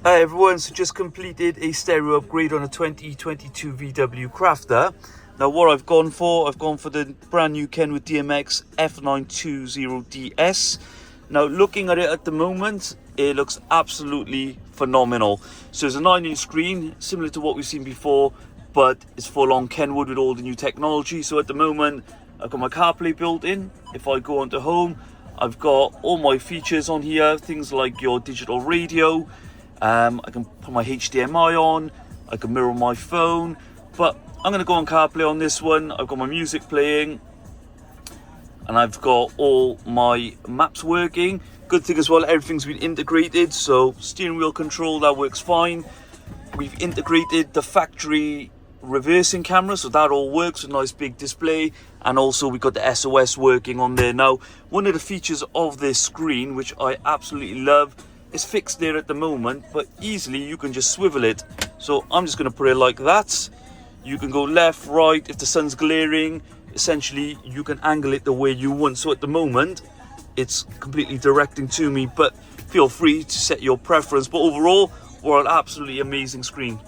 Hi everyone, so just completed a stereo upgrade on a 2022 VW Crafter. Now what I've gone for the brand new Kenwood DMX-F920DS. Now looking at it at the moment, it looks absolutely phenomenal. So it's a 9-inch screen, similar to what we've seen before, but it's full on Kenwood with all the new technology. So at the moment, I've got my CarPlay built in. If I go onto home, I've got all my features on here, things like your digital radio. I can put my HDMI on, I can mirror my phone, but I'm going to go on CarPlay on this one. I've got my music playing, and I've got all my maps working. Good thing as well, everything's been integrated, so steering wheel control, that works fine. We've integrated the factory reversing camera, so that all works with a nice big display, and also we've got the SOS working on there. Now, one of the features of this screen, which I absolutely love, it's fixed there at the moment, but easily you can just swivel it. So I'm just going to put it like that. You can go left, right. If the sun's glaring, essentially you can angle it the way you want. So at the moment it's completely directing to me, but feel free to set your preference. But overall, we're an absolutely amazing screen.